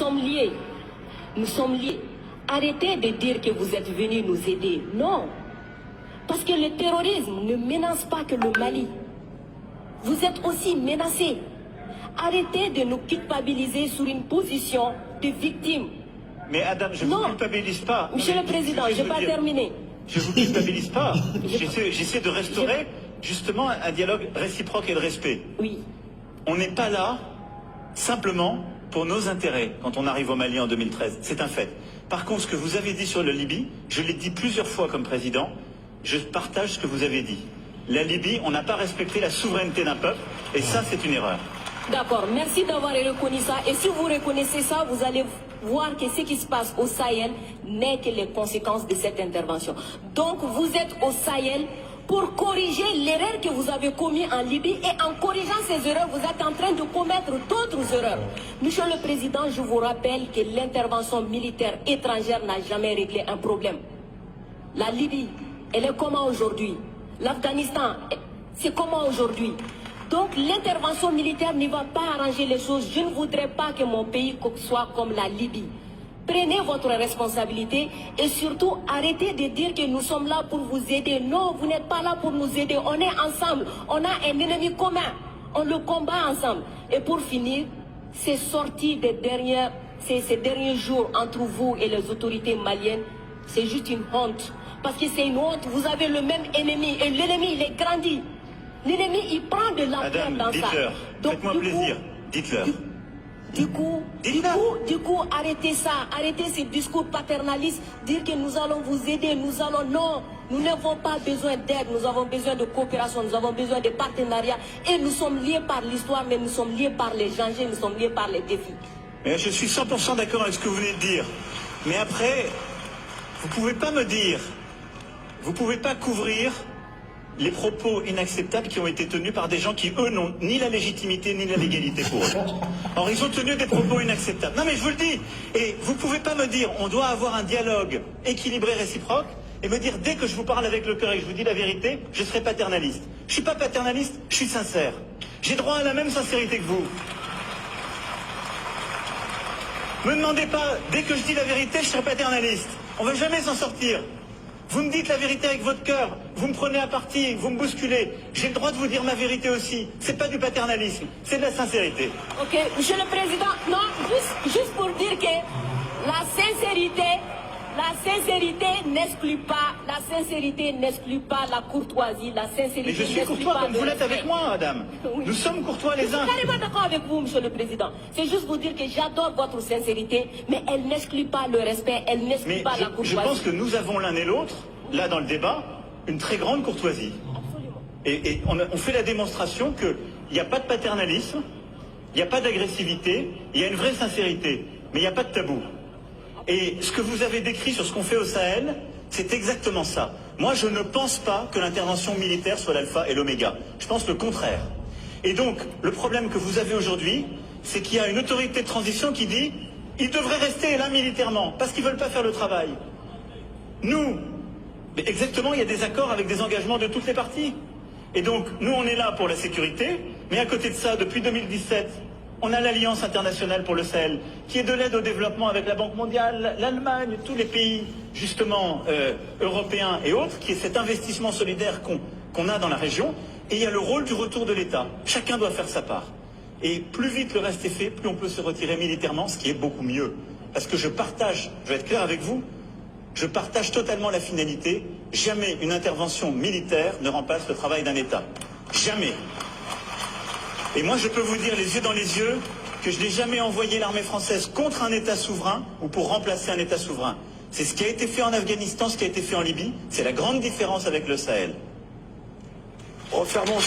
sommes liés. Nous sommes liés. Arrêtez de dire que vous êtes venus nous aider. Non. Parce que le terrorisme ne menace pas que le Mali. Vous êtes aussi menacés. Arrêtez de nous culpabiliser sur une position de victime. Mais Adam, je ne vous culpabilise pas. Monsieur le Président, je n'ai pas terminé. Je ne vous culpabilise pas. J'essaie de restaurer justement un dialogue réciproque et de respect. Oui. On n'est pas là simplement pour nos intérêts quand on arrive au Mali en 2013. C'est un fait. Par contre, ce que vous avez dit sur la Libye, je l'ai dit plusieurs fois comme président, je partage ce que vous avez dit. La Libye, on n'a pas respecté la souveraineté d'un peuple, et ça, c'est une erreur. D'accord, merci d'avoir reconnu ça. Et si vous reconnaissez ça, vous allez voir que ce qui se passe au Sahel n'est que les conséquences de cette intervention. Donc, vous êtes au Sahel pour corriger l'erreur que vous avez commise en Libye. Et en corrigeant ces erreurs, vous êtes en train de commettre d'autres erreurs. Monsieur le Président, je vous rappelle que l'intervention militaire étrangère n'a jamais réglé un problème. La Libye, elle est comment aujourd'hui? L'Afghanistan, c'est comment aujourd'hui? Donc l'intervention militaire ne va pas arranger les choses. Je ne voudrais pas que mon pays soit comme la Libye. Prenez votre responsabilité et surtout arrêtez de dire que nous sommes là pour vous aider. Non, vous n'êtes pas là pour nous aider. On est ensemble. On a un ennemi commun. On le combat ensemble. Et pour finir, ces sorties ces derniers jours entre vous et les autorités maliennes, c'est juste une honte. Parce que c'est une honte. Vous avez le même ennemi et l'ennemi, il est grandi. L'ennemi, il prend de l'ampleur dans ça. Faites-moi plaisir, dites-leur. Du coup, arrêtez ça, arrêtez ces discours paternalistes, dire que nous allons vous aider, non, nous n'avons pas besoin d'aide, nous avons besoin de coopération, nous avons besoin de partenariat, et nous sommes liés par l'histoire, mais nous sommes liés par les dangers, nous sommes liés par les défis. Mais je suis 100% d'accord avec ce que vous venez de dire. Mais après, vous ne pouvez pas me dire, vous ne pouvez pas couvrir les propos inacceptables qui ont été tenus par des gens qui, eux, n'ont ni la légitimité ni la légalité pour eux. Or, ils ont tenu des propos inacceptables. Non, mais je vous le dis. Et vous ne pouvez pas me dire, on doit avoir un dialogue équilibré, réciproque, et me dire, dès que je vous parle avec le cœur et que je vous dis la vérité, je serai paternaliste. Je ne suis pas paternaliste, je suis sincère. J'ai droit à la même sincérité que vous. Me demandez pas, dès que je dis la vérité, je serai paternaliste. On ne va jamais s'en sortir. Vous me dites la vérité avec votre cœur, vous me prenez à partie, vous me bousculez. J'ai le droit de vous dire ma vérité aussi. C'est pas du paternalisme, c'est de la sincérité. Ok, Monsieur le Président, non, juste pour dire que la sincérité n'exclut pas la courtoisie, la sincérité. Mais je suis courtois comme vous l'êtes avec moi, madame. Oui. Nous sommes courtois les uns. Je suis carrément d'accord avec vous, Monsieur le Président. C'est juste vous dire que j'adore votre sincérité, mais elle n'exclut pas le respect, elle n'exclut pas la courtoisie. Je pense que nous avons l'un et l'autre, là dans le débat, une très grande courtoisie. Absolument. Et on fait la démonstration qu'il n'y a pas de paternalisme, il n'y a pas d'agressivité, il y a une vraie sincérité, mais il n'y a pas de tabou. Et ce que vous avez décrit sur ce qu'on fait au Sahel, c'est exactement ça. Moi, je ne pense pas que l'intervention militaire soit l'alpha et l'oméga. Je pense le contraire. Et donc, le problème que vous avez aujourd'hui, c'est qu'il y a une autorité de transition qui dit « ils devraient rester là militairement, parce qu'ils ne veulent pas faire le travail ». Nous, mais exactement, il y a des accords avec des engagements de toutes les parties. Et donc, nous, on est là pour la sécurité, mais à côté de ça, depuis 2017, on a l'Alliance internationale pour le Sahel, qui est de l'aide au développement avec la Banque mondiale, l'Allemagne, tous les pays, justement, européens et autres, qui est cet investissement solidaire qu'on a dans la région. Et il y a le rôle du retour de l'État. Chacun doit faire sa part. Et plus vite le reste est fait, plus on peut se retirer militairement, ce qui est beaucoup mieux. Parce que je vais être clair avec vous, je partage totalement la finalité. Jamais une intervention militaire ne remplace le travail d'un État. Jamais. Et moi, je peux vous dire les yeux dans les yeux que je n'ai jamais envoyé l'armée française contre un État souverain ou pour remplacer un État souverain. C'est ce qui a été fait en Afghanistan, ce qui a été fait en Libye. C'est la grande différence avec le Sahel. Refermons.